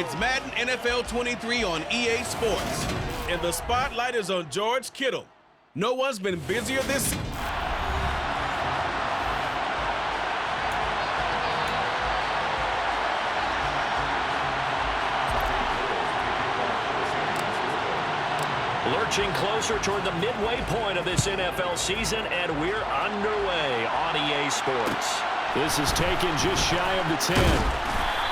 It's Madden NFL 23 on EA Sports. And the spotlight is on George Kittle. No one's been busier this Lurching closer toward the midway point of this NFL season, and we're underway on EA Sports. This is taken just shy of the 10.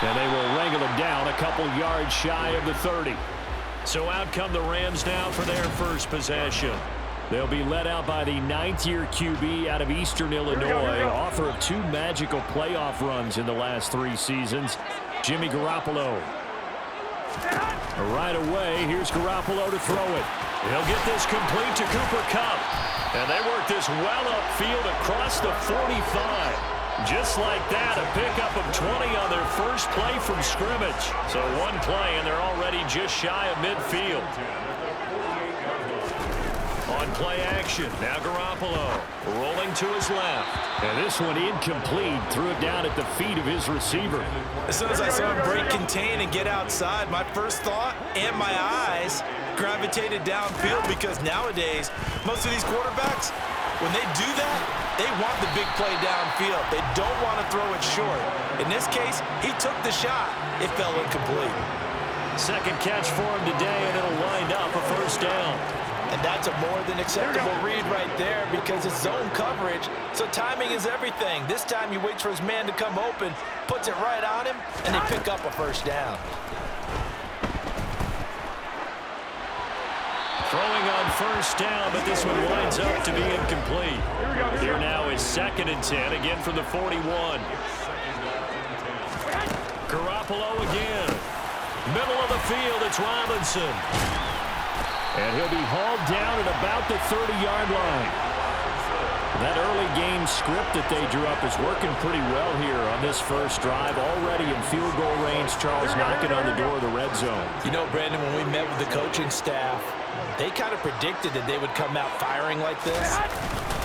And they will wrangle him down a couple yards shy of the 30. So out come the Rams now for their first possession. They'll be led out by the 9th-year QB out of Eastern Illinois, author of 2 magical playoff runs in the last 3 seasons, Jimmy Garoppolo. Right away, here's Garoppolo to throw it. He'll get this complete to Cooper Kupp. And they work this well upfield across the 45. Just like that, a pickup of 20 on their first play from scrimmage. So one play, and they're already just shy of midfield. On play action, now Garoppolo rolling to his left. And this one incomplete, threw it down at the feet of his receiver. As soon as I saw him break contain and get outside, my first thought and my eyes gravitated downfield, because nowadays, most of these quarterbacks, when they do that, they want the big play downfield. They don't want to throw it short. In this case, he took the shot. It fell incomplete. Second catch for him today, and it'll wind up a first down. And that's a more than acceptable read right there, because it's zone coverage, so timing is everything. This time he waits for his man to come open, puts it right on him, and they pick up a first down. Throwing on first down, but this one winds up to be incomplete. Here now is 2nd and 10, again from the 41. Garoppolo again. Middle of the field, it's Robinson. And he'll be hauled down at about the 30-yard line. That early game script that they drew up is working pretty well here on this first drive. Already in field goal range, Charles knocking on the door of the red zone. You know, Brandon, when we met with the coaching staff, they kind of predicted that they would come out firing like this.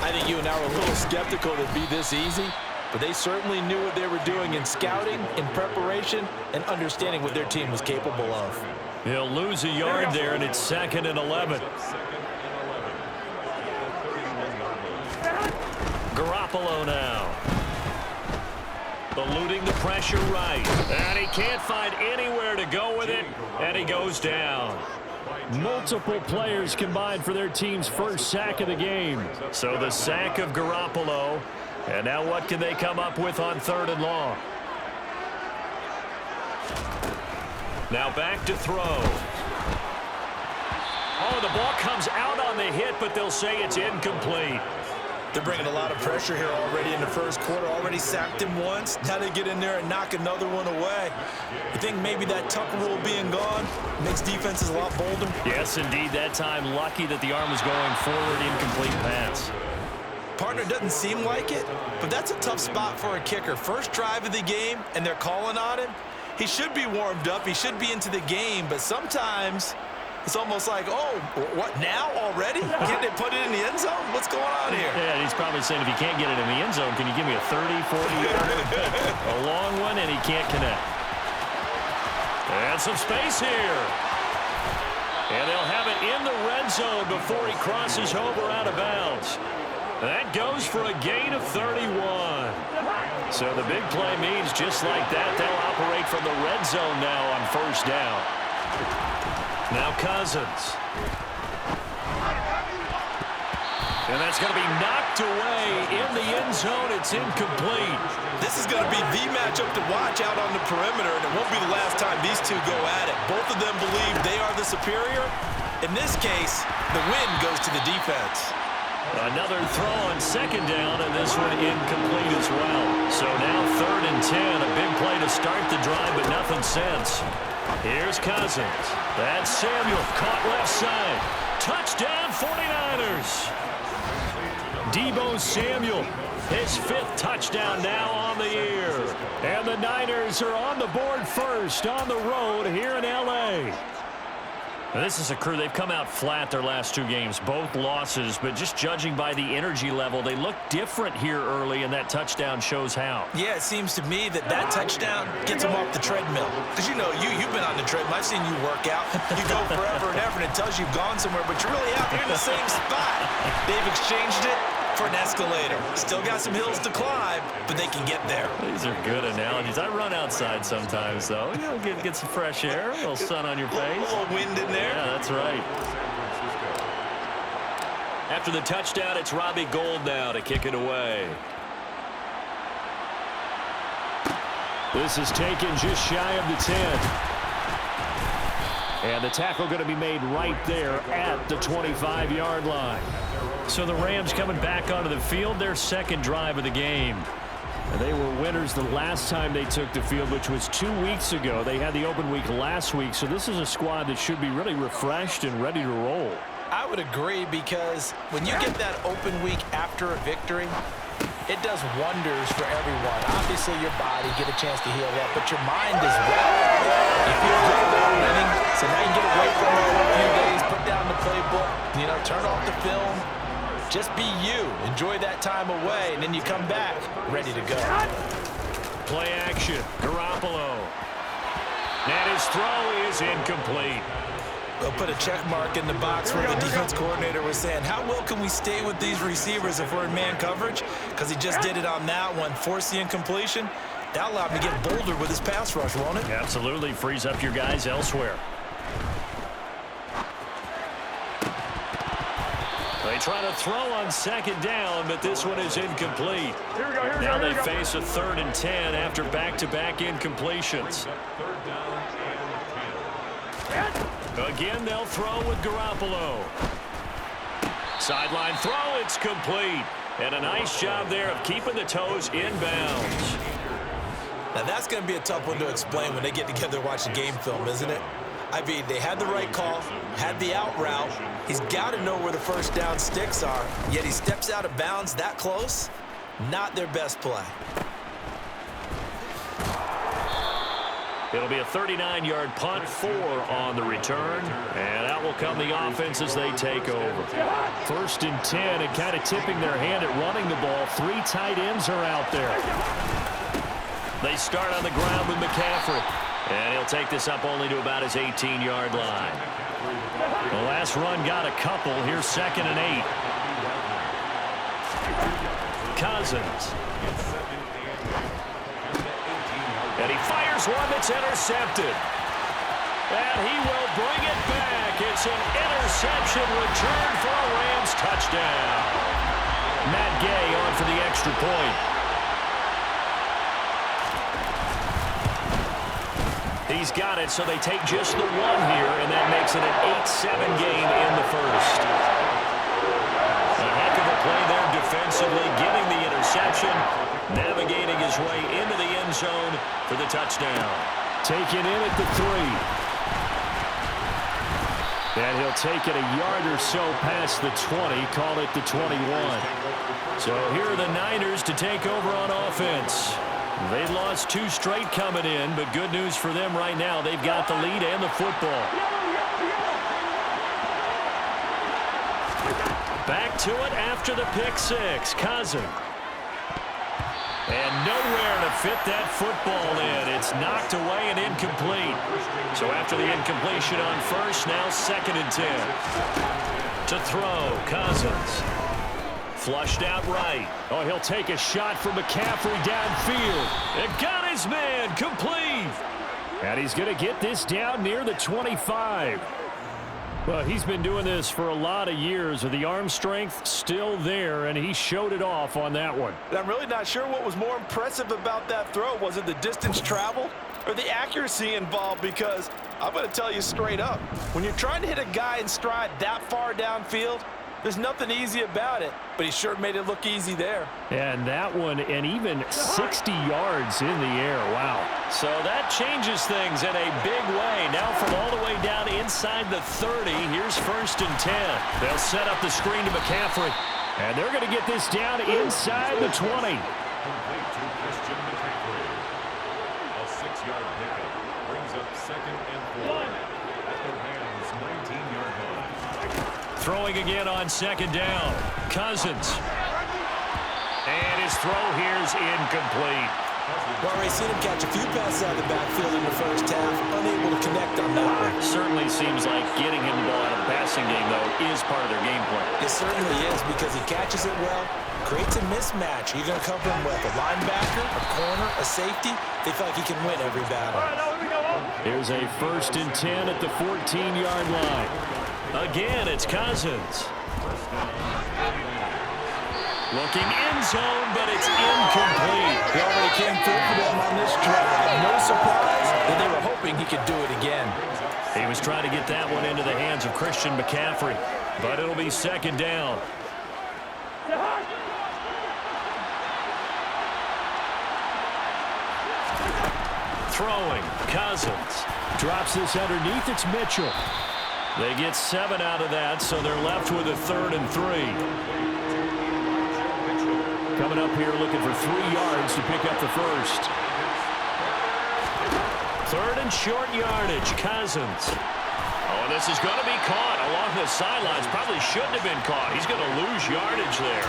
I think you and I were a little skeptical that it'd be this easy, but they certainly knew what they were doing in scouting, in preparation, and understanding what their team was capable of. He'll lose a yard there, and it's 2nd and 11. Garoppolo now. Eluding the pressure right. And he can't find anywhere to go with it, and he goes down. Multiple players combined for their team's first sack of the game. So the sack of Garoppolo. And now what can they come up with on 3rd and long? Now back to throw. Oh, the ball comes out on the hit, but they'll say it's incomplete. They're bringing a lot of pressure here already in the first quarter. Already sacked him once. Now they get in there and knock another one away. You think maybe that Tucker rule being gone makes defenses a lot bolder? Yes, indeed. That time, lucky that the arm was going forward, incomplete pass. Partner, doesn't seem like it, but that's a tough spot for a kicker. First drive of the game, and they're calling on him. He should be warmed up. He should be into the game, but sometimes it's almost like, oh, what, now already? Can't they put it in the end zone? What's going on here? Yeah, he's probably saying, if you can't get it in the end zone, can you give me a 30, 40-yarder? A long one, and he can't connect. And some space here. And they'll have it in the red zone before he crosses over out of bounds. That goes for a gain of 31. So the big play means just like that, they'll operate from the red zone now on first down. Now Cousins. And that's going to be knocked away in the end zone. It's incomplete. This is going to be the matchup to watch out on the perimeter, and it won't be the last time these two go at it. Both of them believe they are the superior. In this case, the win goes to the defense. Another throw on 2nd down, and this one incomplete as well. So now 3rd and 10, a big play to start the drive, but nothing since. Here's Cousins. That's Samuel, caught left side. Touchdown, 49ers. Deebo Samuel, his 5th touchdown now on the year. And the Niners are on the board first on the road here in L.A. Now, this is a crew. They've come out flat their last 2 games, both losses, but just judging by the energy level, they look different here early, and that touchdown shows how. Yeah, it seems to me that touchdown gets them off the treadmill. Because, you know, you've been on the treadmill. I've seen you work out. You go forever and ever, and it tells you you've gone somewhere, but you're really out here in the same spot. They've exchanged it for an escalator. Still got some hills to climb, but they can get there. These are good analogies. I run outside sometimes, though. You know, get some fresh air, a little sun on your face. A little wind in there. Yeah, that's right. After the touchdown, it's Robbie Gould now to kick it away. This is taken just shy of the 10. And the tackle going to be made right there at the 25-yard line. So the Rams coming back onto the field, their second drive of the game. And they were winners the last time they took the field, which was 2 weeks ago. They had the open week last week, so this is a squad that should be really refreshed and ready to roll. I would agree, because when you get that open week after a victory, it does wonders for everyone. Obviously, your body get a chance to heal up, but your mind as well. You feel good about winning, so now you get away from it for a few days, put down the playbook, you know, turn off the film. Just be you. Enjoy that time away, and then you come back ready to go. Play action. Garoppolo. And his throw is incomplete. They'll put a check mark in the box where the defense coordinator was saying, how well can we stay with these receivers if we're in man coverage? Because he just did it on that one, forced the incompletion. That allowed him to get bolder with his pass rush, won't it? Absolutely. Frees up your guys elsewhere. They try to throw on second down, but this one is incomplete. Now they face a 3rd and 10 after back-to-back incompletions. Again, they'll throw with Garoppolo. Sideline throw, it's complete. And a nice job there of keeping the toes in bounds. Now that's going to be a tough one to explain when they get together and watch the game film, isn't it? I mean, they had the right call, had the out route. He's got to know where the first down sticks are, yet he steps out of bounds that close. Not their best play. It'll be a 39-yard punt, 4 on the return, and out will come the offense as they take over. 1st and 10, and kind of tipping their hand at running the ball. 3 tight ends are out there. They start on the ground with McCaffrey, and he'll take this up only to about his 18-yard line. The last run got a couple. Here's 2nd and 8. Cousins. And he fires one that's intercepted. And he will bring it back. It's an interception return for a Rams touchdown. Matt Gay on for the extra point. He's got it, so they take just the 1 here, and that makes it an 8-7 game in the first. A heck of a play there defensively, getting the interception, navigating his way into the end zone for the touchdown. Taken in at the 3. And he'll take it a yard or so past the 20, call it the 21. So here are the Niners to take over on offense. They lost 2 straight coming in, but good news for them right now. They've got the lead and the football. Back to it after the pick 6. Cousins. And nowhere to fit that football in. It's knocked away and incomplete. So after the incompletion on first, now 2nd and 10. To throw, Cousins. Flushed out right. Oh, he'll take a shot from McCaffrey downfield. It got his man, complete. And he's going to get this down near the 25. Well, he's been doing this for a lot of years. The arm strength still there, and he showed it off on that one. And I'm really not sure what was more impressive about that throw. Was it the distance traveled or the accuracy involved? Because I'm going to tell you straight up, when you're trying to hit a guy in stride that far downfield, there's nothing easy about it, but he sure made it look easy there. And that one, and even 60 yards in the air. Wow. So that changes things in a big way. Now from all the way down inside the 30, here's 1st and 10. They'll set up the screen to McCaffrey, and they're going to get this down inside the 20. A 6-yard pickup brings up 2nd and 4 at their hands 19. Throwing again on second down. Cousins. And his throw here is incomplete. Well, Ray, seen him catch a few passes out of the backfield in the first half, unable to connect on that one. Certainly seems like getting him the ball out of the passing game, though, is part of their game plan. It certainly is, because he catches it well, creates a mismatch. You're going to come from what, a linebacker, a corner, a safety? They feel like he can win every battle. Here's a 1st and 10 at the 14-yard line. Again, it's Cousins. Looking end zone, but it's incomplete. He already came through for them on this drive. No surprise that they were hoping he could do it again. He was trying to get that one into the hands of Christian McCaffrey, but it'll be second down. Throwing, Cousins. Drops this underneath, it's Mitchell. They get 7 out of that, so they're left with a 3rd and 3. Coming up here looking for 3 yards to pick up the first. 3rd and short yardage, Cousins. Oh, this is going to be caught along the sidelines. Probably shouldn't have been caught. He's going to lose yardage there.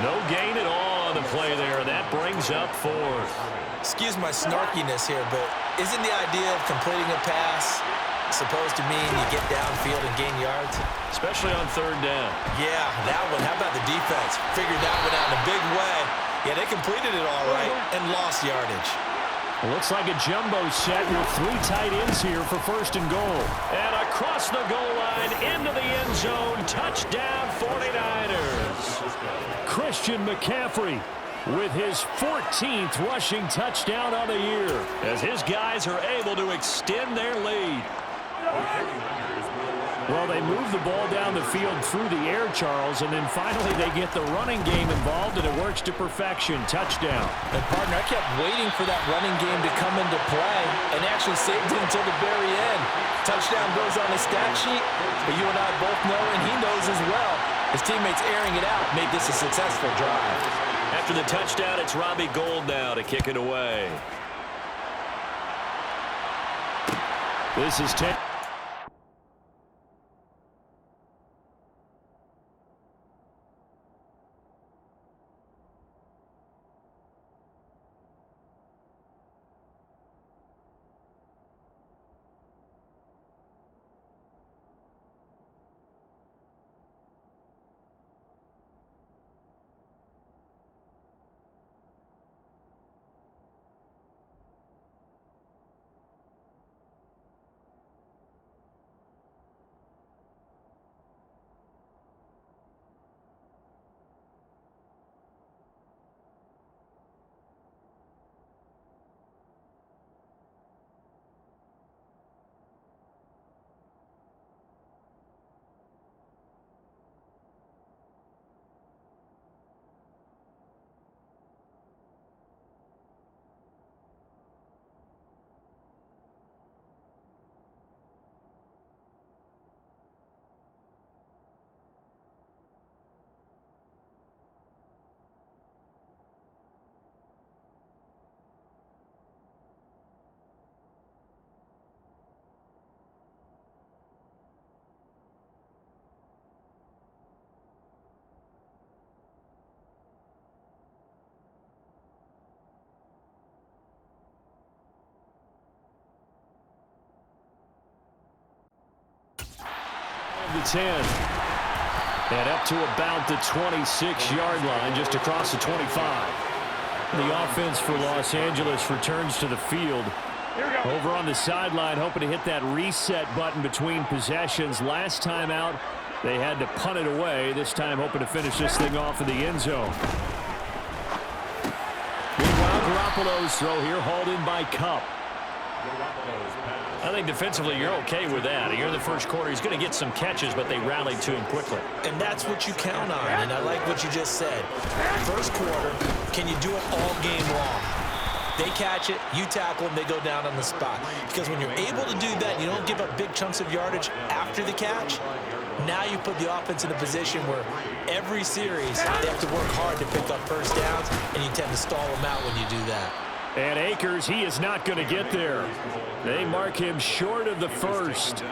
No gain at all on the play there. That brings up 4th. Excuse my snarkiness here, but isn't the idea of completing a pass supposed to mean you get downfield and gain yards? Especially on 3rd down. Yeah, that one. How about the defense? Figured that one out in a big way. Yeah, they completed it all right and lost yardage. Looks like a jumbo set with 3 tight ends here for 1st and goal. And across the goal line into the end zone. Touchdown 49ers. Christian McCaffrey with his 14th rushing touchdown on the year, as his guys are able to extend their lead. Well, they move the ball down the field through the air, Charles, and then finally they get the running game involved, and it works to perfection. Touchdown. And, partner, I kept waiting for that running game to come into play and actually saved it until the very end. Touchdown goes on the stat sheet, but you and I both know, and he knows as well, his teammates airing it out made this a successful drive. After the touchdown, it's Robbie Gould now to kick it away. This is 10. The 10. And up to about the 26-yard line, just across the 25. The offense for Los Angeles returns to the field. Over on the sideline, hoping to hit that reset button between possessions. Last time out, they had to punt it away. This time, hoping to finish this thing off in the end zone. Meanwhile, Garoppolo's throw here, hauled in by Kupp. I think defensively you're okay with that. Here in the first quarter, he's going to get some catches, but they rallied to him quickly. And that's what you count on, and I like what you just said. First quarter, can you do it all game long? They catch it, you tackle them, they go down on the spot. Because when you're able to do that, you don't give up big chunks of yardage after the catch. Now you put the offense in a position where every series they have to work hard to pick up first downs, and you tend to stall them out when you do that. And Akers, he is not going to get there. They mark him short of the first.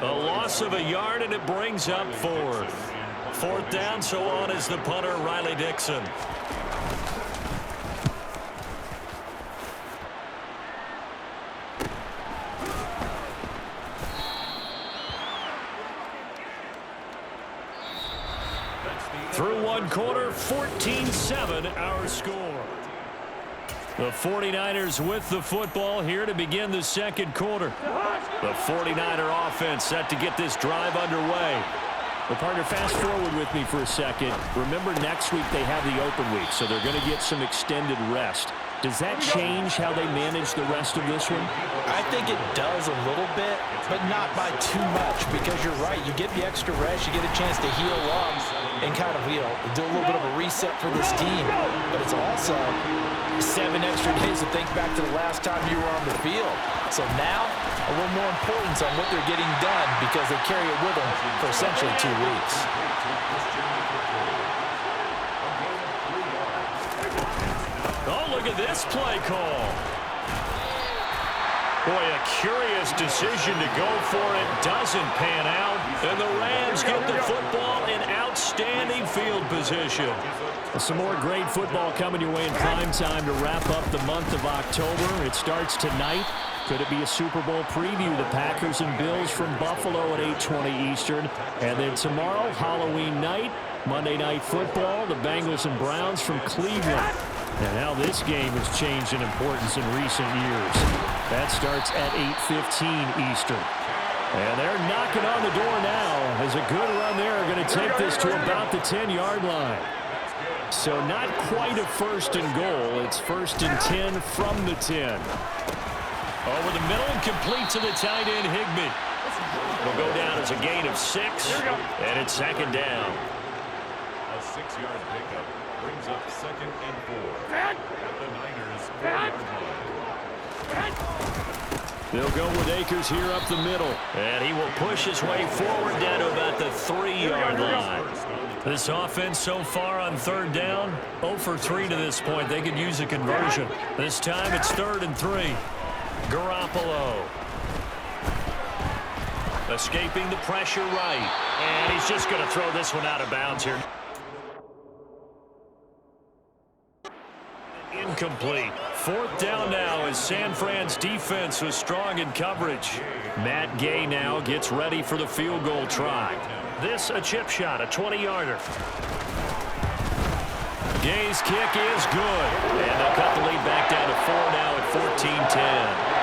A loss of a yard, and it brings up fourth. Fourth down, so on is the punter, Riley Dixon. Through one quarter, 14-7 our score. The 49ers with the football here to begin the second quarter. The 49er offense set to get this drive underway. Well, partner, fast forward with me for a second. Remember, next week they have the open week, so they're going to get some extended rest. Does that change how they manage the rest of this one? I think it does a little bit, but not by too much, because you're right. You get the extra rest, you get a chance to heal up and kind of, do a little bit of a reset for this team. But it's also 7 extra days to think back to the last time you were on the field. So now, a little more importance on what they're getting done, because they carry it with them for essentially 2 weeks. Oh, look at this play call. Boy, a curious decision to go for it. Doesn't pan out. And the Rams get the football in outstanding field position. Some more great football coming your way in prime time to wrap up the month of October. It starts tonight. Could it be a Super Bowl preview? The Packers and Bills from Buffalo at 8:20 Eastern. And then tomorrow, Halloween night, Monday Night Football, the Bengals and Browns from Cleveland. And now this game has changed in importance in recent years. That starts at 8:15 Eastern. And they're knocking on the door now as a good run there. Going to take this to about the 10-yard line. So not quite a first and goal. It's first and 10 from the 10. Over the middle and complete to the tight end, Higbee. It'll go down as a gain of 6, and it's second down. A 6-yard pickup brings up second and 4 at the Niners' 4-yard line. They'll go with Akers here up the middle. And he will push his way forward down to about the 3-yard line. This offense so far on third down, 0 for 3 to this point. They could use a conversion. This time it's 3rd and 3. Garoppolo. Escaping the pressure right. And he's just going to throw this one out of bounds here. Incomplete. 4th down now as San Fran's defense was strong in coverage. Matt Gay now gets ready for the field goal try. This a chip shot, a 20-yarder. Gay's kick is good. And they'll cut the lead back down to 4 now at 14-10.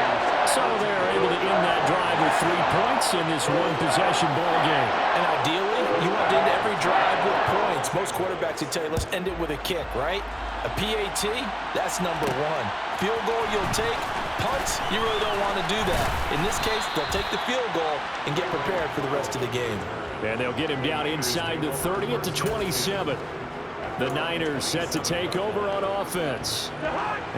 So they're able to end that drive with 3 points in this one-possession ball game. And ideally, you want to end every drive with points. Most quarterbacks would tell you, let's end it with a kick, right? A PAT, that's number 1. Field goal, you'll take. Punts, you really don't want to do that. In this case, they'll take the field goal and get prepared for the rest of the game. And they'll get him down inside the 30 at the 27. The Niners set to take over on offense.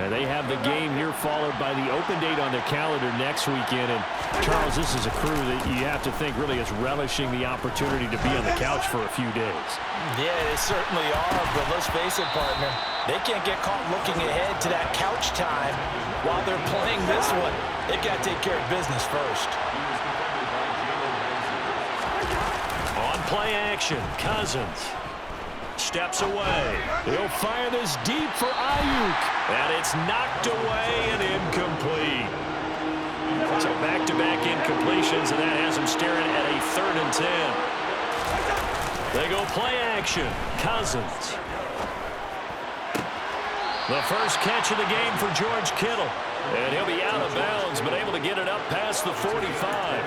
And they have the game here followed by the open date on their calendar next weekend. And, Charles, this is a crew that you have to think really is relishing the opportunity to be on the couch for a few days. Yeah, they certainly are, but let's face it, partner. They can't get caught looking ahead to that couch time while they're playing this one. They've got to take care of business first. On play action, Cousins steps away. He'll fire this deep for Ayuk. And it's knocked away and incomplete. So back-to-back incompletions, and that has him staring at a 3rd and 10. They go play action. Cousins. The first catch of the game for George Kittle. And he'll be out of bounds, but able to get it up past the 45.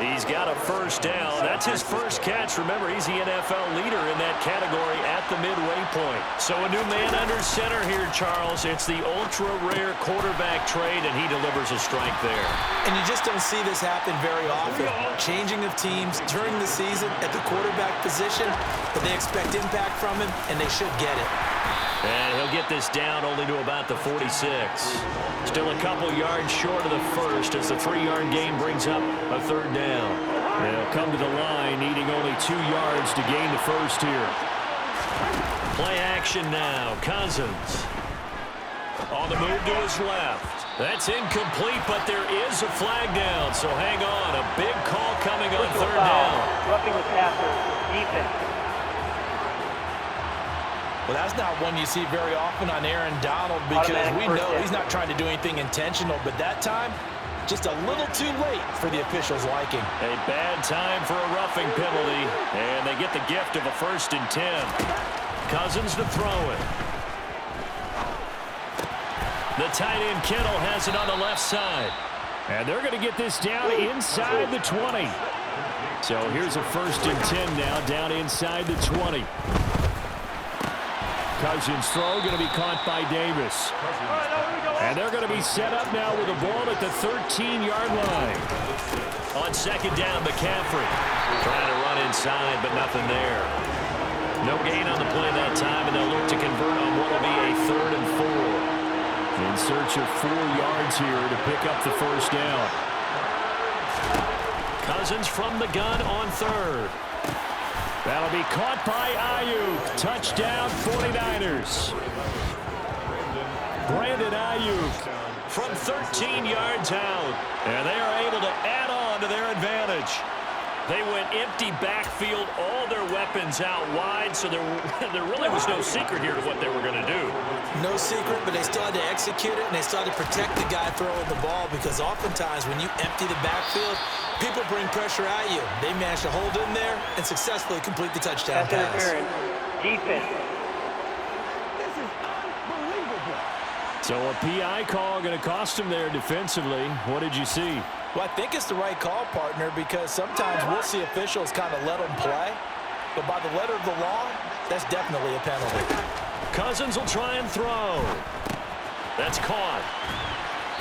He's got a first down. That's his first catch. Remember, he's the NFL leader in that category at the midway point. So a new man under center here, Charles. It's the ultra-rare quarterback trade, and he delivers a strike there. And you just don't see this happen very often. Changing of teams during the season at the quarterback position, but they expect impact from him, and they should get it. And he'll get this down only to about the 46. Still a couple yards short of the first as the 3-yard gain brings up a 3rd down. They'll come to the line needing only 2 yards to gain the first here. Play action now. Cousins on the move to his left. That's incomplete, but there is a flag down, so hang on. A big call coming on third down. Roughing the passer, defense. Well, that's not one you see very often on Aaron Donald because we know he's not trying to do anything intentional, but that time, just a little too late for the officials' liking. A bad time for a roughing penalty, and they get the gift of a 1st and 10. Cousins to throw it. The tight end Kittle has it on the left side. And they're going to get this down inside the 20. So here's a 1st and 10 now, down inside the 20. Cousins' throw going to be caught by Davis. And they're going to be set up now with the ball at the 13-yard line. On 2nd down, McCaffrey trying to run inside, but nothing there. No gain on the play that time, and they'll look to convert on what will be a 3rd and 4. In search of 4 yards here to pick up the 1st down. Cousins from the gun on 3rd. That'll be caught by Ayuk. Touchdown 49ers. Brandon Ayuk from 13 yards out. And they are able to add on to their advantage. They went empty backfield, all their weapons out wide, so there really was no secret here to what they were going to do. No secret, but they still had to execute it, and they still had to protect the guy throwing the ball because oftentimes when you empty the backfield, people bring pressure at you. They managed to hold in there and successfully complete the touchdown pass. Defense. So a PI call going to cost him there defensively. What did you see? Well, I think it's the right call, partner, because sometimes we'll see officials kind of let them play. But by the letter of the law, that's definitely a penalty. Cousins will try and throw. That's caught.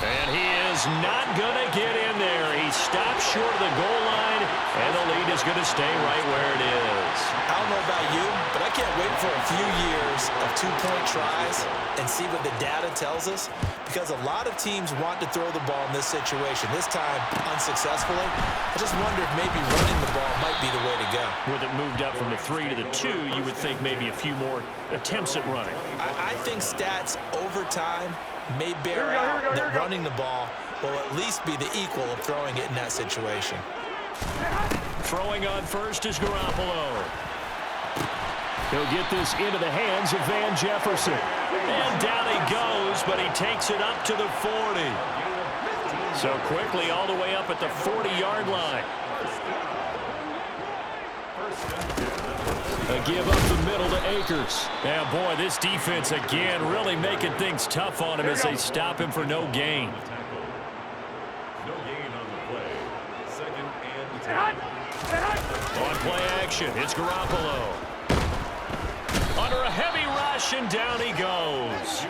And he is not going to get in there. He stops short of the goal line, and the lead is going to stay right where it is. I don't know about you, but I can't wait for a few years of two-point tries and see what the data tells us, because a lot of teams want to throw the ball in this situation. This time, unsuccessfully. I just wonder if maybe running the ball might be the way to go. With it moved up from the 3 to the 2, you would think maybe a few more attempts at running. I think stats over time may bear out that running the ball will at least be the equal of throwing it in that situation. Throwing on first is Garoppolo. He'll get this into the hands of Van Jefferson. And down he goes, but he takes it up to the 40. So quickly all the way up at the 40-yard line. A give up the middle to Akers. Yeah, boy, this defense again really making things tough on him as they stop him for no gain. No gain on the play. 2nd and 10. On play action, it's Garoppolo. Under a heavy rush, and down he goes.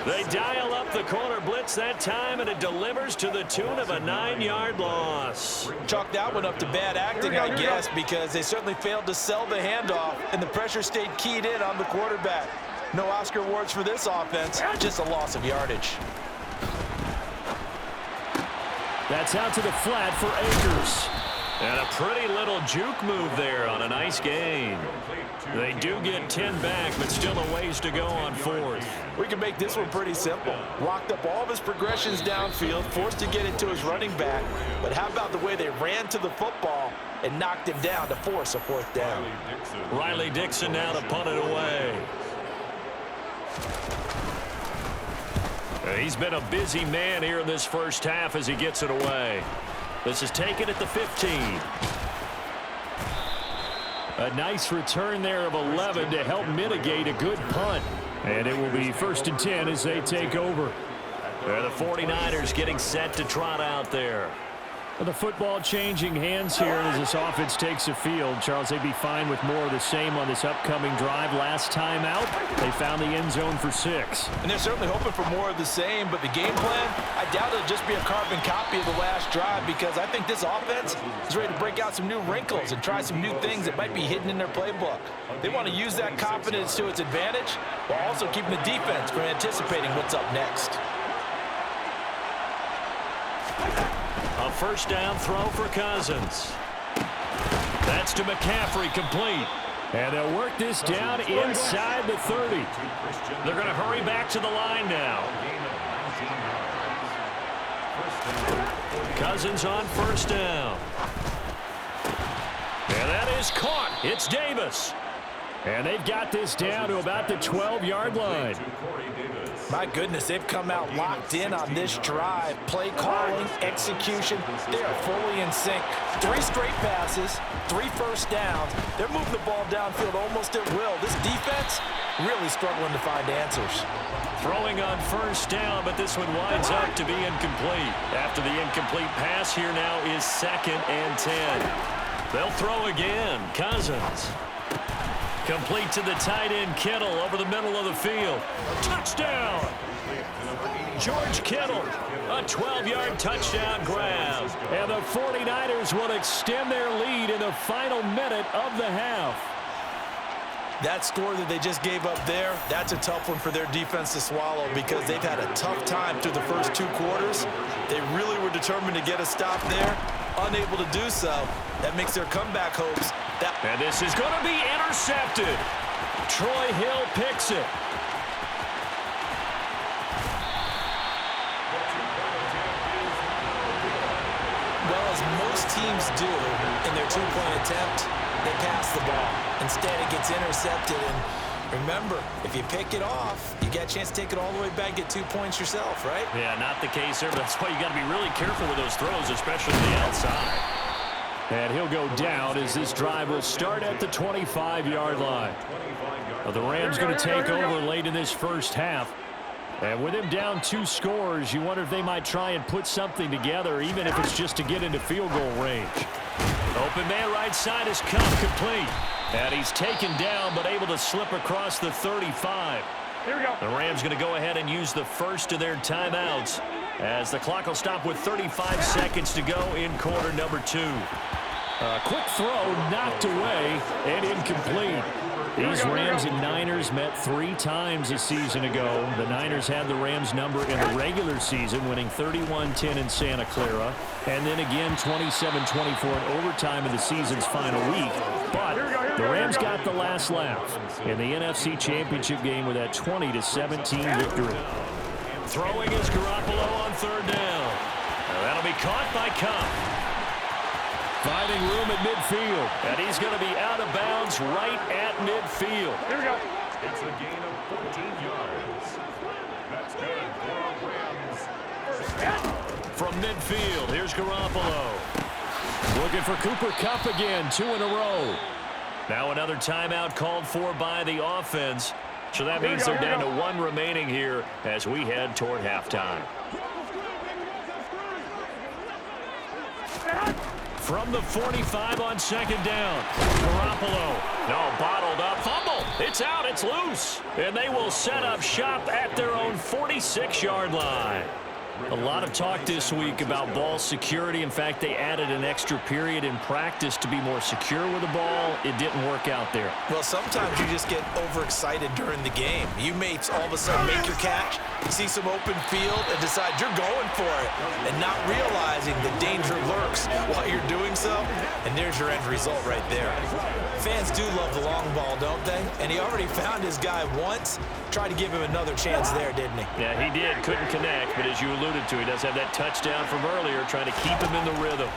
They dial up the corner blitz that time, and it delivers to the tune of a 9-yard loss. Chalk that one up to bad acting, I guess, because they certainly failed to sell the handoff, and the pressure stayed keyed in on the quarterback. No Oscar awards for this offense, just a loss of yardage. That's out to the flat for Akers. And a pretty little juke move there on a nice gain. They do get 10 back, but still a ways to go on 4th. We can make this one pretty simple. Locked up all of his progressions downfield, forced to get it to his running back. But how about the way they ran to the football and knocked him down to force a 4th down? Riley Dixon now to punt it away. He's been a busy man here in this first half as he gets it away. This is taken at the 15. A nice return there of 11 to help mitigate a good punt. And it will be 1st and 10 as they take over. The 49ers getting set to trot out there. The football changing hands here as this offense takes the field. Charles, they'd be fine with more of the same on this upcoming drive. Last time out, they found the end zone for 6. And they're certainly hoping for more of the same, but the game plan, I doubt it'll just be a carbon copy of the last drive, because I think this offense is ready to break out some new wrinkles and try some new things that might be hidden in their playbook. They want to use that confidence to its advantage while also keeping the defense from anticipating what's up next. A 1st down throw for Cousins. That's to McCaffrey, complete. And they'll work this down inside the 30. They're going to hurry back to the line now. Cousins on 1st down. And that is caught. It's Davis. And they've got this down to about the 12-yard line. My goodness, they've come out locked in on this drive. Play calling, execution, they are fully in sync. 3 straight passes, 3 first downs. They're moving the ball downfield almost at will. This defense really struggling to find answers. Throwing on first down, but this one winds up to be incomplete. After the incomplete pass, here now is 2nd and 10. They'll throw again. Cousins. Complete to the tight end, Kittle, over the middle of the field. Touchdown! George Kittle, a 12-yard touchdown grab. And the 49ers will extend their lead in the final minute of the half. That score that they just gave up there, that's a tough one for their defense to swallow because they've had a tough time through the first 2 quarters. They really were determined to get a stop there, unable to do so. That makes their comeback hopes. And this is going to be intercepted. Troy Hill picks it. Well, as most teams do in their 2-point attempt, they pass the ball. Instead, it gets intercepted. And remember, if you pick it off, you get a chance to take it all the way back, get 2 points yourself, right? Yeah, not the case there, but that's why you got to be really careful with those throws, especially on the outside. And he'll go down as this drive will start at the 25-yard line. Well, the Rams going to take over late in this first half. And with him down 2 scores, you wonder if they might try and put something together, even if it's just to get into field goal range. Open man right side is complete. And he's taken down, but able to slip across the 35. Here we go. The Rams going to go ahead and use the first of their timeouts as the clock will stop with 35 seconds to go in quarter number 2. A quick throw knocked away and incomplete. These Rams and Niners met 3 times a season ago. The Niners had the Rams number in the regular season, winning 31-10 in Santa Clara, and then again 27-24 in overtime in the season's final week. But the Rams got the last laugh in the NFC Championship game with that 20-17 victory. Throwing is Garoppolo on 3rd down. Now that'll be caught by Kupp. Finding room at midfield. And he's going to be out of bounds right at midfield. Here we go. It's a gain of 14 yards. That's good for Rams. From midfield, here's Garoppolo. Looking for Cooper Kupp again, 2 in a row. Now another timeout called for by the offense. So that means they're down to 1 remaining here as we head toward halftime. From the 45 on 2nd down. Garoppolo. No, bottled up. Fumble. It's out. It's loose. And they will set up shop at their own 46-yard line. A lot of talk this week about ball security. In fact, they added an extra period in practice to be more secure with the ball. It didn't work out there. Well, sometimes you just get overexcited during the game. You may all of a sudden make your catch, see some open field, and decide you're going for it, and not realizing the danger lurks while you're doing so, and there's your end result right there. Fans do love the long ball, don't they? And he already found his guy once. Tried to give him another chance there, didn't he? Yeah, he did. Couldn't connect, but as you alluded to, he does have that touchdown from earlier, trying to keep him in the rhythm.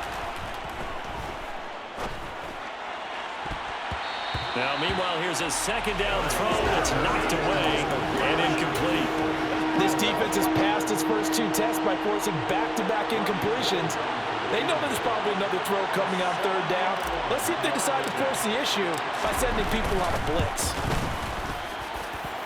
Now, meanwhile, here's a 2nd down throw that's knocked away and incomplete. This defense has passed its first 2 tests by forcing back-to-back incompletions. They know there's probably another throw coming on 3rd down. Let's see if they decide to force the issue by sending people on a blitz.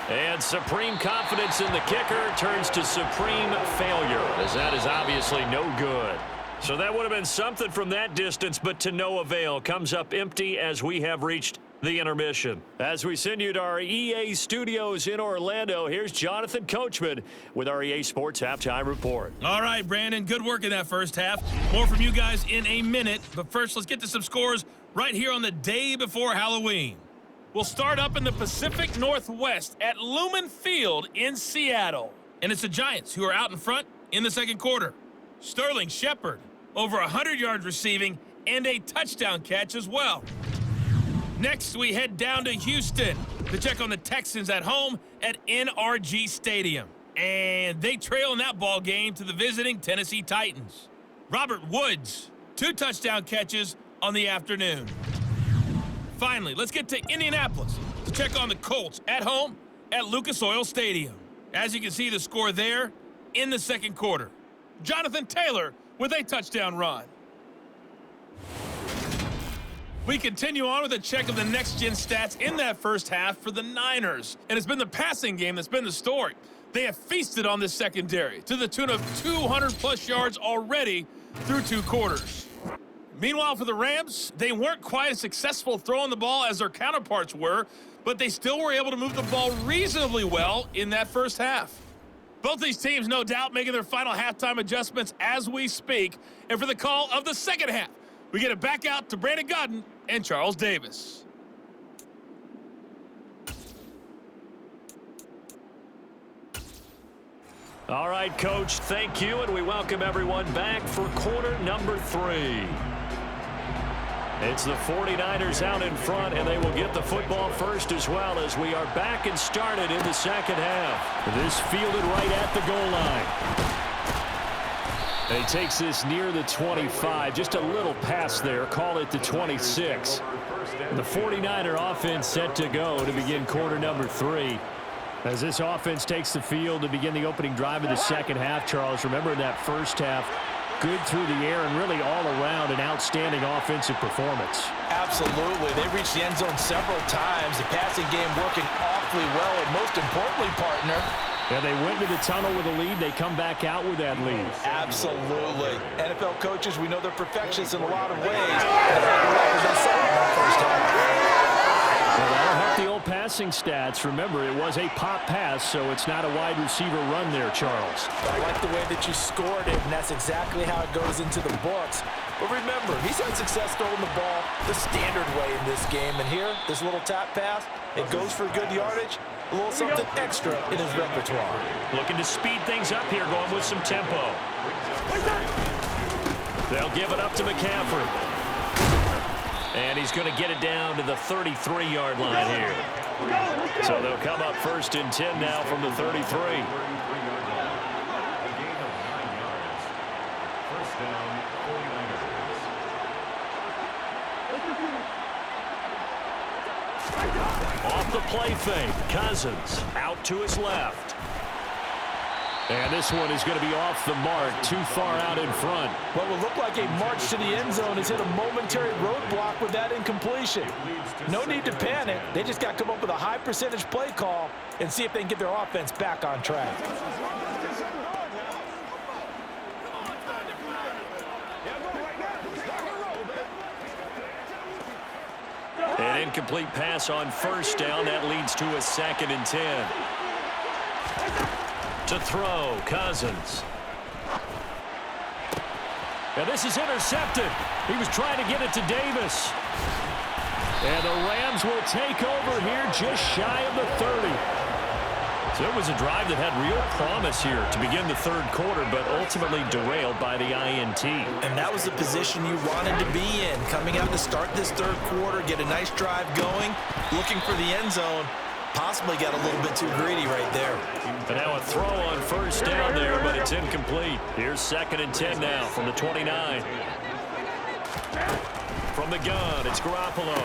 And supreme confidence in the kicker turns to supreme failure, as that is obviously no good. So that would have been something from that distance, but to no avail. Comes up empty as we have reached the intermission. As we send you to our EA studios in Orlando, here's Jonathan Coachman with our EA Sports Halftime Report. All right, Brandon, good work in that first half. More from you guys in a minute, but first let's get to some scores right here on the day before Halloween. We'll start up in the Pacific Northwest at Lumen Field in Seattle. And it's the Giants who are out in front in the 2nd quarter. Sterling Shepard, over 100 yards receiving and a touchdown catch as well. Next, we head down to Houston to check on the Texans at home at NRG Stadium. And they trail in that ball game to the visiting Tennessee Titans. Robert Woods, 2 touchdown catches on the afternoon. Finally, let's get to Indianapolis to check on the Colts at home at Lucas Oil Stadium. As you can see, the score there in the second quarter. Jonathan Taylor with a touchdown run. We continue on with a check of the next-gen stats in that first half for the Niners. And it's been the passing game that's been the story. They have feasted on this secondary to the tune of 200-plus yards already through 2 quarters. Meanwhile, for the Rams, they weren't quite as successful throwing the ball as their counterparts were, but they still were able to move the ball reasonably well in that first half. Both these teams, no doubt, making their final halftime adjustments as we speak. And for the call of the second half, we get it back out to Brandon Godden and Charles Davis. All right, Coach, thank you, and we welcome everyone back for quarter number 3. It's the 49ers out in front, and they will get the football first as well as we are back and started in the second half. This fielded right at the goal line. And he takes this near the 25, just a little pass there, call it the 26. The 49er offense set to go to begin quarter number 3. As this offense takes the field to begin the opening drive of the second half, Charles, remember in that first half, good through the air and really all around an outstanding offensive performance. Absolutely. They reached the end zone several times. The passing game working awfully well, and most importantly, partner, yeah, they went to the tunnel with a lead. They come back out with that lead. Absolutely. NFL coaches, we know they're perfectionists in a lot of ways. Well, that'll help the old passing stats. Remember, it was a pop pass, so it's not a wide receiver run there, Charles. I like the way that you scored it, and that's exactly how it goes into the books. But remember, he's had success throwing the ball the standard way in this game. And here, this little tap pass, it goes for good yardage, a little something extra in his repertoire. Looking to speed things up here, going with some tempo. They'll give it up to McCaffrey. And he's going to get it down to the 33-yard line here. So they'll come up first and 10 now from the 33. A gain of 9 yards. First down, 49ers. Off the play fake, Cousins out to his left. And this one is going to be off the mark, too far out in front. What will look like a march to the end zone has hit a momentary roadblock with that incompletion. No need to panic. They just got to come up with a high percentage play call and see if they can get their offense back on track. An incomplete pass on first down. That leads to a 2nd and 10. To throw, Cousins. And this is intercepted. He was trying to get it to Davis. And the Rams will take over here just shy of the 30. So it was a drive that had real promise here to begin the third quarter, but ultimately derailed by the INT. And that was the position you wanted to be in. Coming out to start this third quarter, get a nice drive going, looking for the end zone. Possibly got a little bit too greedy right there. And now a throw on first down there, but it's incomplete. Here's 2nd and 10 now from the 29. From the gun, it's Garoppolo.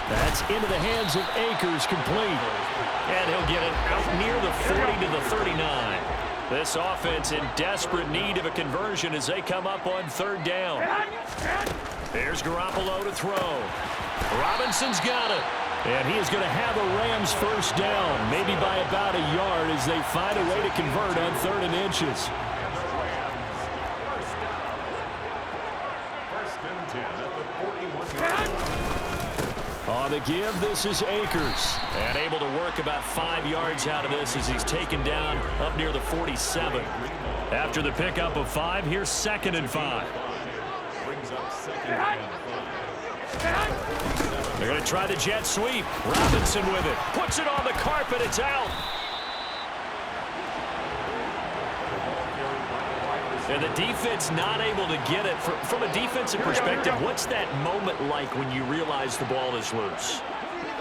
That's into the hands of Akers, complete. And he'll get it out near the 40 to the 39. This offense in desperate need of a conversion as they come up on third down. There's Garoppolo to throw. Robinson's got it. And he is going to have a Rams first down, maybe by about a yard as they find a way to convert on 3rd and inches. First and 10 at the 41. On the give, this is Akers. And able to work about 5 yards out of this as he's taken down up near the 47. After the pickup of 5, here's 2nd and 5. Brings up 2nd and 5. They're going to try the jet sweep. Robinson with it. Puts it on the carpet. It's out. And the defense not able to get it. From a defensive perspective, what's that moment like when you realize the ball is loose?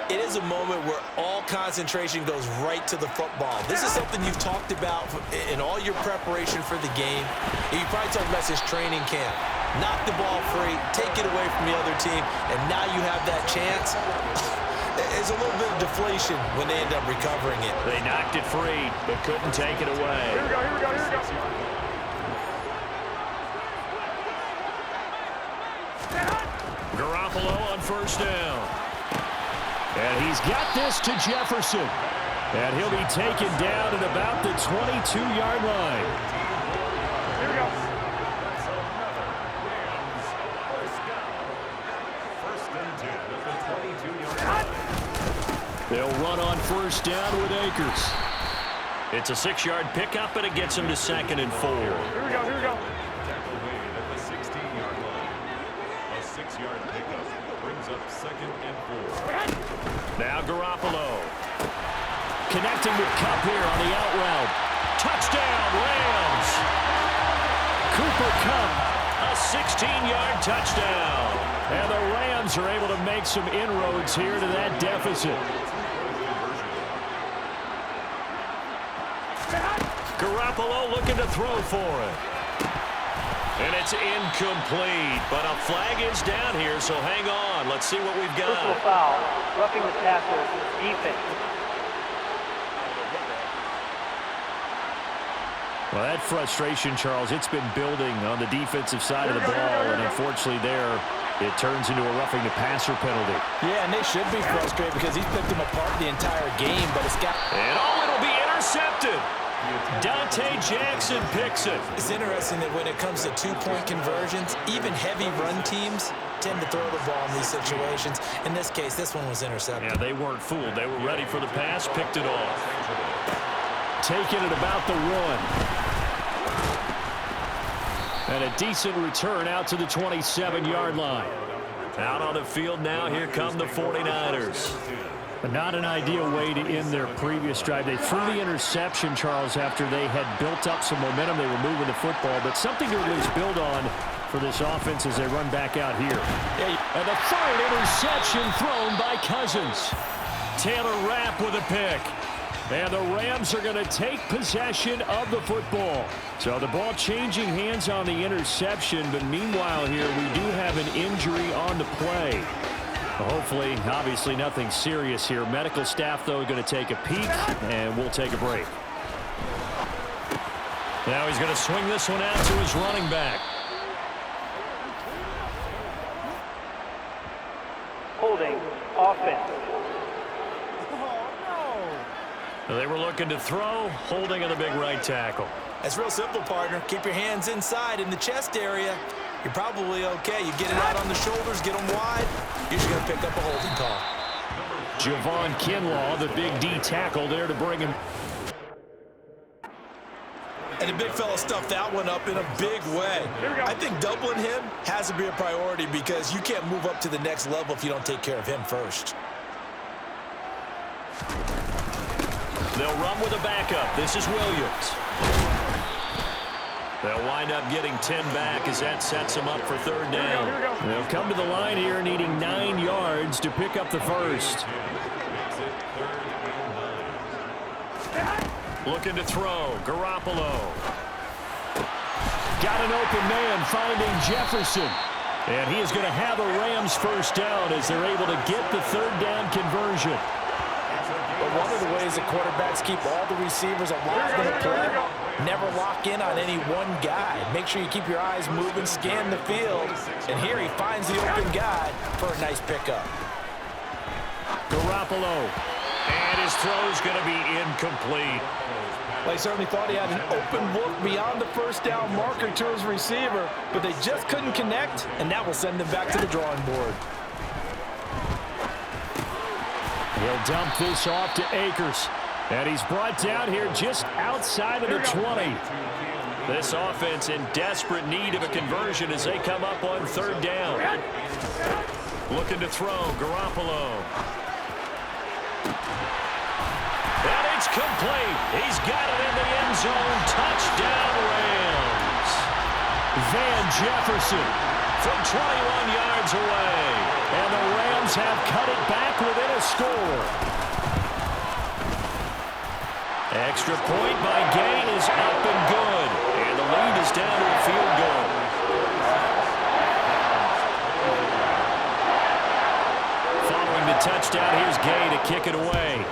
It is a moment where all concentration goes right to the football. This is something you've talked about in all your preparation for the game. You probably talked about this training camp. knock the ball free, take it away from the other team, and now you have that chance. There's a little bit of deflation when they end up recovering it. They knocked it free, but couldn't take it away. Here we go. Garoppolo on first down. And he's got this to Jefferson. And he'll be taken down at about the 22-yard line. Here we go. First and 10 at the 22-yard line. They'll run on first down with Akers. It's a 6-yard pickup, and it gets him to 2nd and 4. Here we go. Tackle made at the 16-yard line. A 6-yard pickup brings up 2nd and 4. Now Garoppolo. Connecting with Kupp here on the out route. Touchdown, Rams! Cooper Kupp, a 16-yard touchdown. And the Rams are able to make some inroads here to that deficit. Garoppolo looking to throw for it. And it's incomplete, but a flag is down here, so hang on. Let's see what we've got. Personal foul, roughing the passer, defense. Well, that frustration, Charles, it's been building on the defensive side of the ball, and unfortunately there, it turns into a roughing the passer penalty. Yeah, and they should be frustrated because he's picked them apart the entire game, but it's got... And it'll be intercepted. Dante Jackson picks it. It's interesting that when it comes to two-point conversions, even heavy run teams tend to throw the ball in these situations. In this case, this one was intercepted. Yeah, they weren't fooled. They were ready for the pass, picked it off. Taking it about the 1. And a decent return out to the 27-yard line. Out on the field now, here come the 49ers. But not an ideal way to end their previous drive. They threw the interception, Charles, after they had built up some momentum. They were moving the football, but something to at least build on for this offense as they run back out here. And the third interception thrown by Cousins. Taylor Rapp with a pick. And the Rams are going to take possession of the football. So the ball changing hands on the interception, but meanwhile here we do have an injury on the play. Hopefully, obviously nothing serious here. Medical staff, though, going to take a peek, and we'll take a break. Now he's going to swing this one out to his running back. Holding, offense. They were looking to throw, holding on the big right tackle. That's real simple, partner. Keep your hands inside in the chest area. You're probably okay. You get it out on the shoulders, get them wide. You're just going to pick up a holding call. Javon Kinlaw, the big D tackle there to bring him. And the big fella stuffed that one up in a big way. I think doubling him has to be a priority because you can't move up to the next level if you don't take care of him first. They'll run with a backup. This is Williams. They'll wind up getting 10 back as that sets them up for third down. They'll come to the line here needing 9 yards to pick up the first. Looking to throw. Garoppolo. Got an open man finding Jefferson. And he is going to have a Rams first down as they're able to get the third down conversion. But one of the ways that quarterbacks keep all the receivers alive in the play, never lock in on any one guy. Make sure you keep your eyes moving, scan the field. And here he finds the open guy for a nice pickup. Garoppolo. And his throw's going to be incomplete. Well, he certainly thought he had an open look beyond the first down marker to his receiver, but they just couldn't connect, and that will send them back to the drawing board. He'll dump this off to Akers. And he's brought down here just outside of the 20. This offense in desperate need of a conversion as they come up on third down. Looking to throw. Garoppolo. And it's complete. He's got it in the end zone. Touchdown, Rams. Van Jefferson from 21 yards away. And the Rams have cut it back within a score. Extra point by Gay is up and good. And the lead is down to a field goal. touchdown. Here's Gay to kick it away.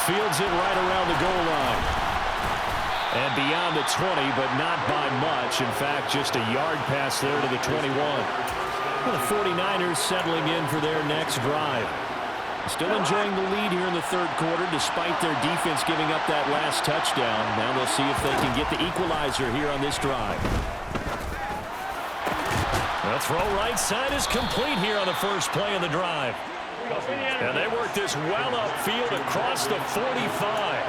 Fields it right around the goal line. And beyond the 20, but not by much. In fact, just a yard pass there to the 21. Well, the 49ers settling in for their next drive. Still enjoying the lead here in the third quarter, despite their defense giving up that last touchdown. Now they'll see if they can get the equalizer here on this drive. The throw right side is complete here on the first play of the drive. And they work this well upfield across the 45.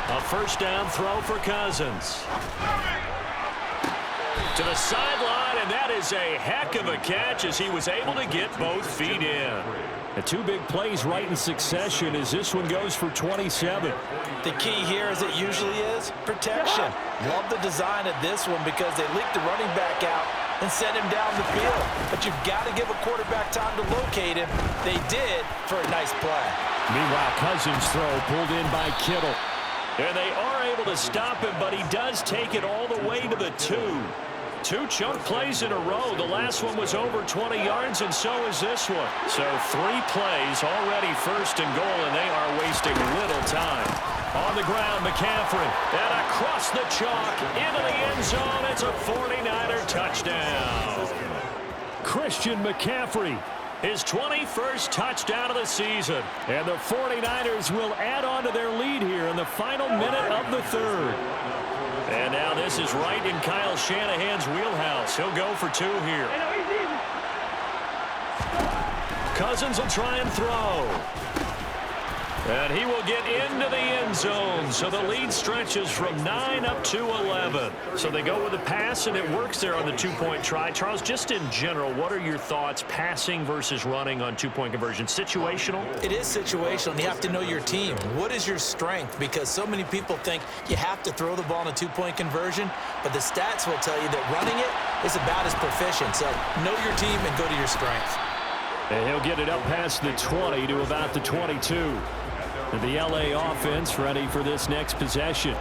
A first down throw for Cousins. To the sideline, and that is a heck of a catch as he was able to get both feet in. The two big plays right in succession as this one goes for 27. The key here, as it usually is, protection. Love the design of this one because they leaked the running back out and sent him down the field. But you've got to give a quarterback time to locate him. They did for a nice play. Meanwhile, Cousins' throw pulled in by Kittle. And they are able to stop him, but he does take it all the way to the 2. Two chunk plays in a row. The last one was over 20 yards, and so is this one. So 3 plays already first and goal, and they are wasting little time. On the ground, McCaffrey. And across the chalk, into the end zone. It's a 49er touchdown. Christian McCaffrey. His 21st touchdown of the season. And the 49ers will add on to their lead here in the final minute of the third. And now this is right in Kyle Shanahan's wheelhouse. He'll go for 2 here. Cousins will try and throw. And he will get into the end zone. So the lead stretches from 9 up to 11. So they go with a pass, and it works there on the 2-point try. Charles, just in general, what are your thoughts passing versus running on 2-point conversion? Situational? It is situational, and you have to know your team. What is your strength? Because so many people think you have to throw the ball in a 2-point conversion, but the stats will tell you that running it is about as proficient. So know your team and go to your strength. And he'll get it up past the 20 to about the 22. The LA offense ready for this next possession.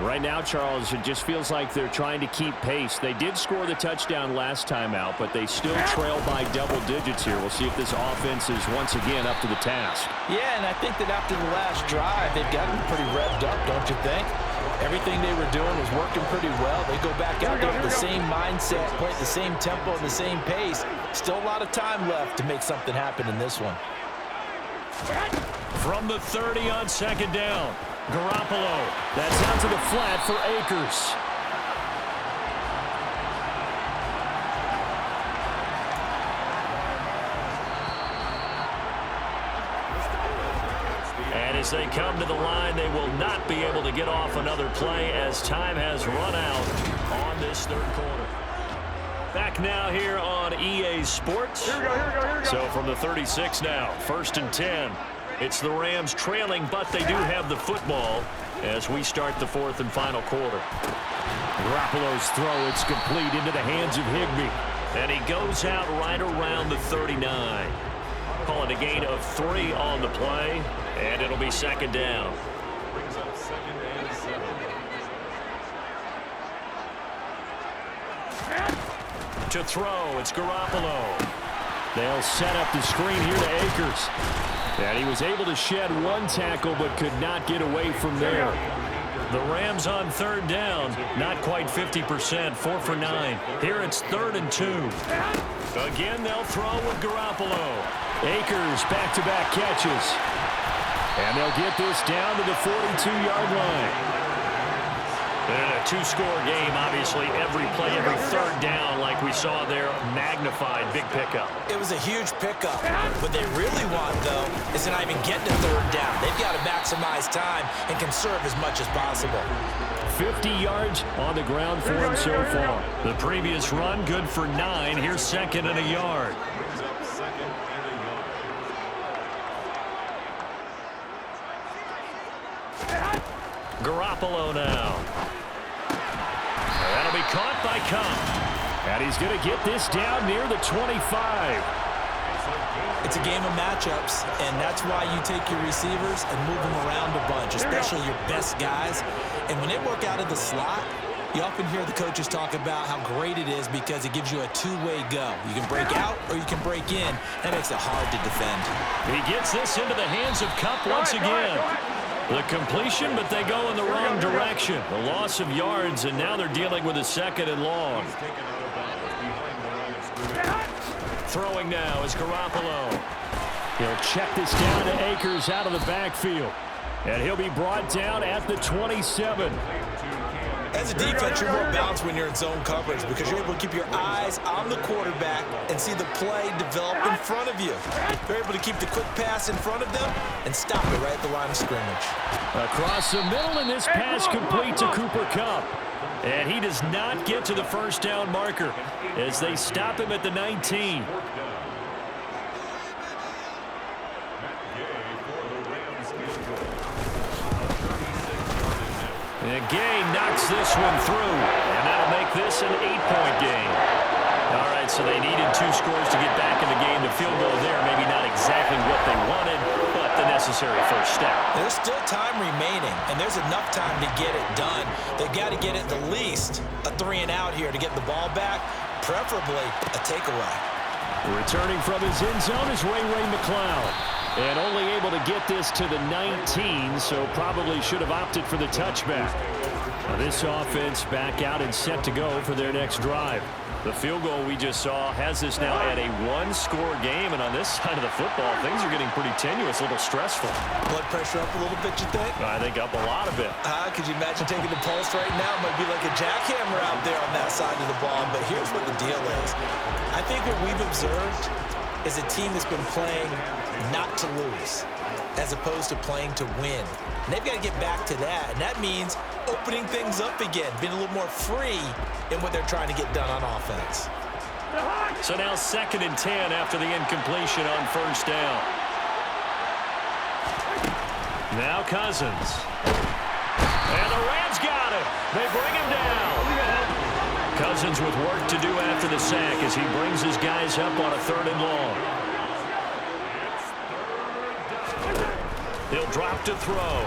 Right now, Charles, it just feels like they're trying to keep pace. They did score the touchdown last time out, but they still trail by double digits here. We'll see if this offense is once again up to the task. Yeah, and I think that after the last drive, they've gotten pretty revved up, don't you think? Everything they were doing was working pretty well. They go back out there with the same mindset, play at the same tempo and the same pace. Still a lot of time left to make something happen in this one. From the 30 on second down, Garoppolo. That's out to the flat for Akers. And as they come to the line, they will not be able to get off another play as time has run out on this third quarter. Back now here on EA Sports. Here we go. So from the 36 now, 1st and 10. It's the Rams trailing, but they do have the football as we start the 4th and final quarter. Garoppolo's throw, it's complete into the hands of Higbee. And he goes out right around the 39. Call it a gain of 3 on the play, and it'll be second down. Brings up 2nd and 7. To throw, it's Garoppolo. They'll set up the screen here to Akers. And he was able to shed 1 tackle but could not get away from there. The Rams on 3rd down, not quite 50%, 4 for 9. Here it's 3rd and 2. Again, they'll throw with Garoppolo. Akers back-to-back catches. And they'll get this down to the 42-yard line. And a 2-score game, obviously, every play, every 3rd down, like we saw there, magnified, big pickup. It was a huge pickup. What they really want, though, is to not even get to 3rd down. They've got to maximize time and conserve as much as possible. 50 yards on the ground for him so far. The previous run, good for 9. Here's 2nd and a yard. Brings up 2nd and a yard. Garoppolo now. That'll be caught by Cup. And he's going to get this down near the 25. It's a game of matchups, and that's why you take your receivers and move them around a bunch, especially your best guys. And when they work out of the slot, you often hear the coaches talk about how great it is because it gives you a two-way go. You can break out or you can break in. That makes it hard to defend. He gets this into the hands of Kupp once again. The completion, but they go in the wrong direction. The loss of yards, and now they're dealing with a 2nd and long. Throwing now is Garoppolo. He'll check this down to Akers out of the backfield. And he'll be brought down at the 27. As a defense, you're more balanced when you're in zone coverage because you're able to keep your eyes on the quarterback and see the play develop in front of you. You're able to keep the quick pass in front of them and stop it right at the line of scrimmage. Across the middle, and this pass complete to Cooper Kupp. And he does not get to the first down marker as they stop him at the 19. And Gay knocks this one through, and that'll make this an 8-point game. All right, so they needed 2 scores to get back in the game. The field goal there, maybe not exactly what they wanted, but the necessary first step. There's still time remaining, and there's enough time to get it done. They've got to get at the least a 3-and-out here to get the ball back, preferably a takeaway. Returning from his end zone is Ray McCloud. And only able to get this to the 19, so probably should have opted for the touchback. Now this offense back out and set to go for their next drive. The field goal we just saw has this now at a 1-score game, and on this side of the football, things are getting pretty tenuous, a little stressful. Blood pressure up a little bit, you think? I think up a lot of it. Could you imagine taking the pulse right now? It might be like a jackhammer out there on that side of the ball, but here's what the deal is. I think what we've observed is a team that's been playing not to lose as opposed to playing to win. And they've got to get back to that, and that means opening things up again, being a little more free in what they're trying to get done on offense. So now 2nd and 10 after the incompletion on first down. Now Cousins. And the Rams got him. They bring him down. Cousins with work to do after the sack as he brings his guys up on a 3rd and long. He'll drop to throw.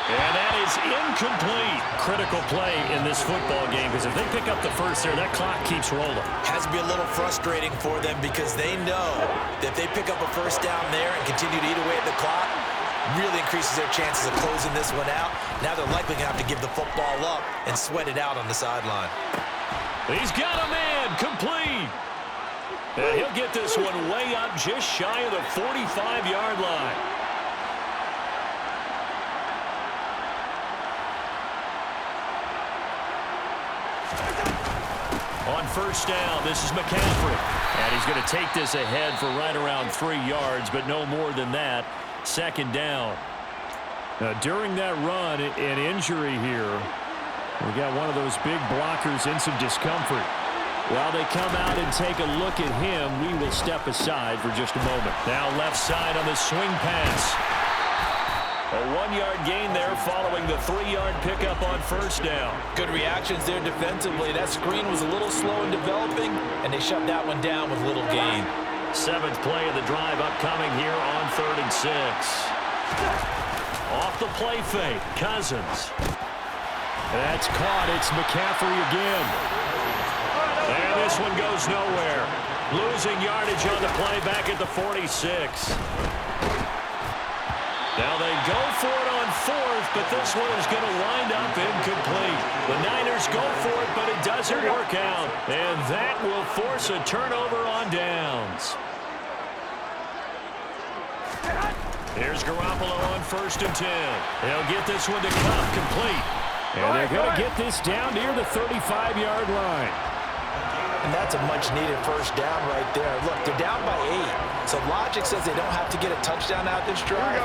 And that is incomplete. Critical play in this football game because if they pick up the first there, that clock keeps rolling. Has to be a little frustrating for them because they know that if they pick up a first down there and continue to eat away at the clock, really increases their chances of closing this one out. Now they're likely going to have to give the football up and sweat it out on the sideline. He's got a man complete. And he'll get this one way up just shy of the 45-yard line. On first down, this is McCaffrey. And he's going to take this ahead for right around 3 yards, but no more than that. 2nd down. Now, during that run, an injury here. We got one of those big blockers in some discomfort. While they come out and take a look at him, we will step aside for just a moment. Now left side on the swing pass. A 1-yard gain there following the 3-yard pickup on first down. Good reactions there defensively. That screen was a little slow in developing, and they shut that one down with little gain. 7th play of the drive upcoming here on 3rd and 6. Off the play fake, Cousins. That's caught. It's McCaffrey again. And this one goes nowhere. Losing yardage on the play back at the 46. Now they go for it on 4th, but this one is going to wind up incomplete. The Niners go for it, but it doesn't work out. And that will force a turnover on downs. Here's Garoppolo on 1st and 10. They'll get this one to Kupp complete. And they're going to get this down near the 35-yard line. And that's a much-needed first down right there. Look, they're down by 8. So logic says they don't have to get a touchdown out this drive.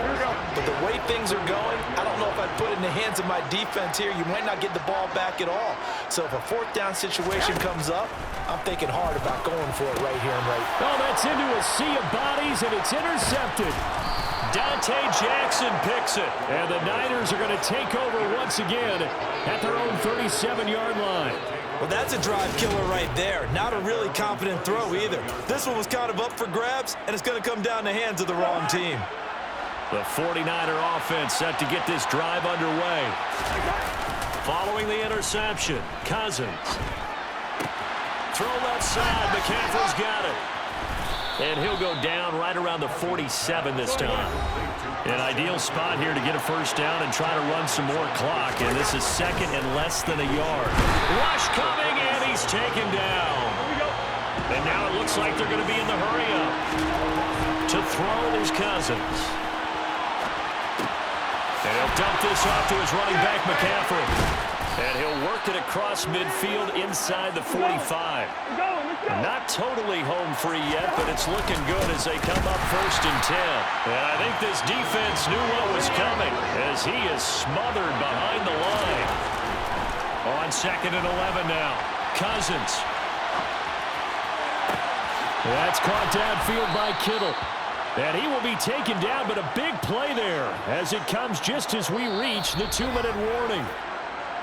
But the way things are going, I don't know if I'd put it in the hands of my defense here. You might not get the ball back at all. So if a 4th down situation comes up, I'm thinking hard about going for it right here and right. Oh, that's into a sea of bodies, and it's intercepted. Dante Jackson picks it. And the Niners are going to take over once again at their own 37-yard line. Well, that's a drive killer right there. Not a really confident throw either. This one was kind of up for grabs, and it's going to come down the hands of the wrong team. The 49er offense set to get this drive underway. Following the interception, Cousins. Throw left side, McCaffrey's got it. And he'll go down right around the 47 this time. An ideal spot here to get a first down and try to run some more clock. And this is second and less than a yard. Rush coming, and he's taken down. And now it looks like they're going to be in the hurry-up. To throw is Cousins. And he'll dump this off to his running back, McCaffrey. And he'll work it across midfield inside the 45. Not totally home free yet, but it's looking good as they come up 1st and 10. And I think this defense knew what was coming as he is smothered behind the line. On 2nd and 11 now. Cousins. That's caught downfield by Kittle. And he will be taken down, but a big play there as it comes just as we reach the 2-minute warning.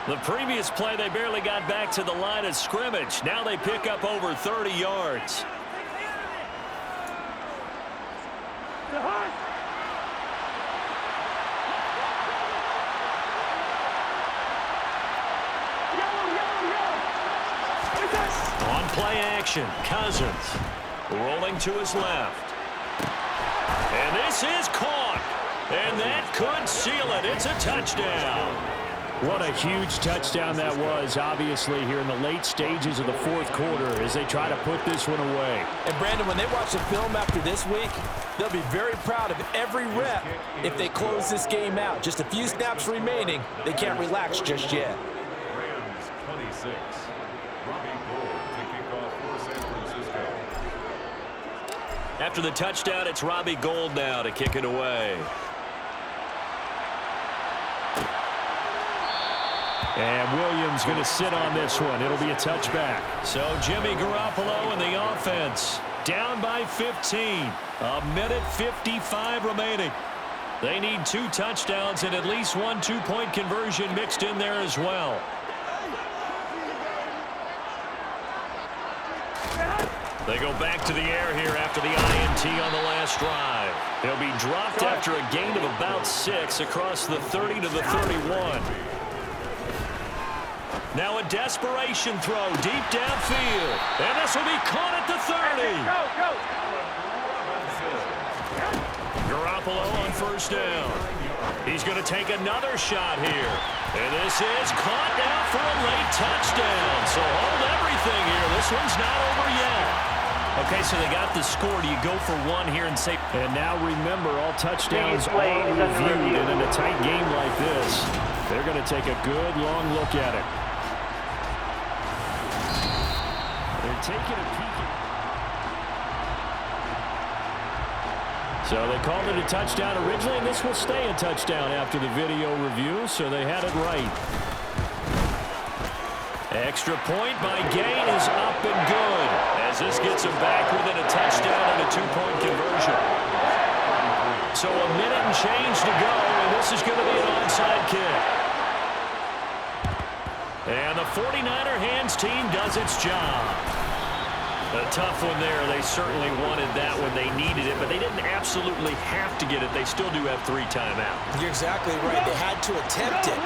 The previous play, they barely got back to the line of scrimmage. Now they pick up over 30 yards. On play action, Cousins rolling to his left. And this is caught. And that could seal it. It's a touchdown. What a huge touchdown that was, obviously, here in the late stages of the 4th quarter as they try to put this one away. And, Brandon, when they watch the film after this week, they'll be very proud of every rep if they close this game out. Just a few snaps remaining. They can't relax just yet. Rams 26. Robbie Gould to kick off for San Francisco. After the touchdown, it's Robbie Gould now to kick it away. And Williams going to sit on this one. It'll be a touchback. So Jimmy Garoppolo and the offense down by 15. A minute 55 remaining. They need 2 touchdowns and at least 1 2-point conversion mixed in there as well. They go back to the air here after the INT on the last drive. They'll be dropped after a gain of about 6 across the 30 to the 31. Now a desperation throw deep downfield. And this will be caught at the 30. Garoppolo on 1st down. He's going to take another shot here. And this is caught now for a late touchdown. So hold everything here. This one's not over yet. Okay, so they got the score. Do you go for 1 here and say? And now remember, all touchdowns are reviewed. And in a tight game like this, they're going to take a good long look at it. They're taking a peek. So they called it a touchdown originally, and this will stay a touchdown after the video review, so they had it right. Extra point by Gain is up and good, as this gets them back within a touchdown and a 2-point conversion. So a minute and change to go, and this is going to be an onside kick. And the 49er hands team does its job. A tough one there. They certainly wanted that when they needed it, but they didn't absolutely have to get it. They still do have 3 timeouts. You're exactly right. They had to attempt it.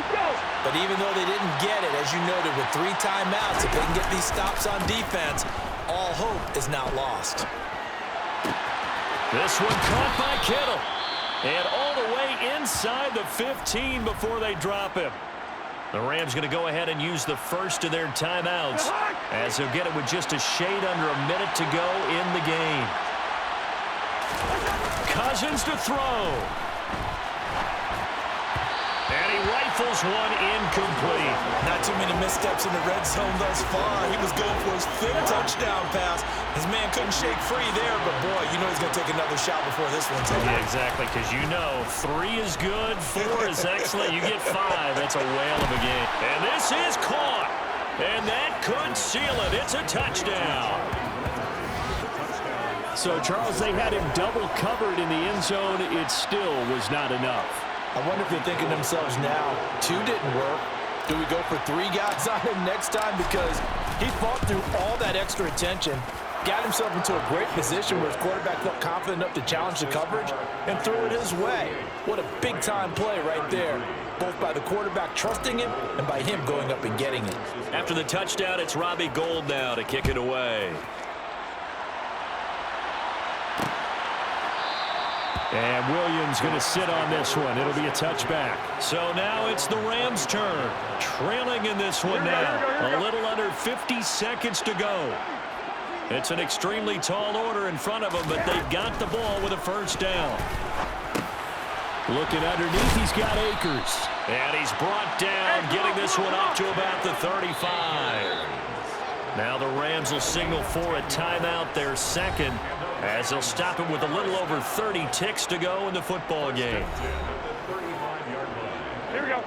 But even though they didn't get it, as you noted, with 3 timeouts, if they can get these stops on defense, all hope is not lost. This one caught by Kittle. And all the way inside the 15 before they drop him. The Rams going to go ahead and use the first of their timeouts as they'll get it with just a shade under a minute to go in the game. Cousins to throw. And he rifles one incomplete. Not too many missteps in the red zone thus far. He was going for his 5th touchdown pass. His man couldn't shake free there, but boy, you know he's going to take another shot before this one's over. Yeah, exactly, because you know 3 is good, 4 is excellent. You get 5, that's a whale of a game. And this is caught. And that could seal it. It's a touchdown. So, Charles, they had him double covered in the end zone. It still was not enough. I wonder if they're thinking to themselves now, 2 didn't work, Do we go for 3 guys on him next time? Because he fought through all that extra attention, got himself into a great position where his quarterback felt confident enough to challenge the coverage and threw it his way. What a big-time play right there, both by the quarterback trusting him and by him going up and getting it. After the touchdown, it's Robbie Gould now to kick it away. And Williams going to sit on this one. It'll be a touchback. So now it's the Rams' turn. Trailing in this one now. A little under 50 seconds to go. It's an extremely tall order in front of them, but they've got the ball with a first down. Looking underneath, he's got Akers. And he's brought down, getting this one up to about the 35. Now the Rams will signal for a timeout, their second, as they'll stop it with a little over 30 ticks to go in the football game. Here we go.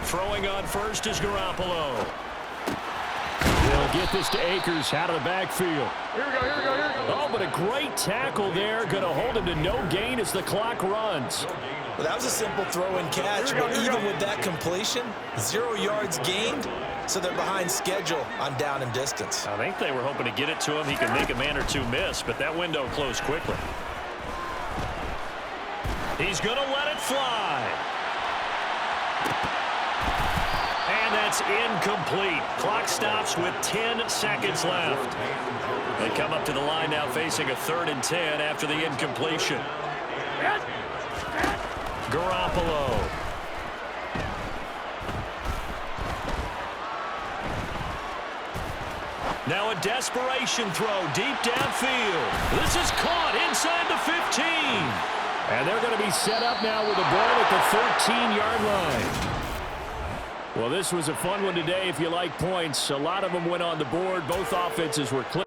Throwing on first is Garoppolo. They'll get this to Akers out of the backfield. Here we go, here we go, here we go. Oh, but a great tackle there. Going to hold him to no gain as the clock runs. Well, that was a simple throw and catch, but even with that completion, 0 yards gained, so they're behind schedule on down and distance. I think they were hoping to get it to him. He could make a man or two miss, but that window closed quickly. He's going to let it fly. And that's incomplete. Clock stops with 10 seconds left. They come up to the line now facing a 3rd and 10 after the incompletion. Garoppolo. Now a desperation throw deep downfield. This is caught inside the 15. And they're going to be set up now with the ball at the 13-yard line. Well, this was a fun one today if you like points. A lot of them went on the board. Both offenses were clear.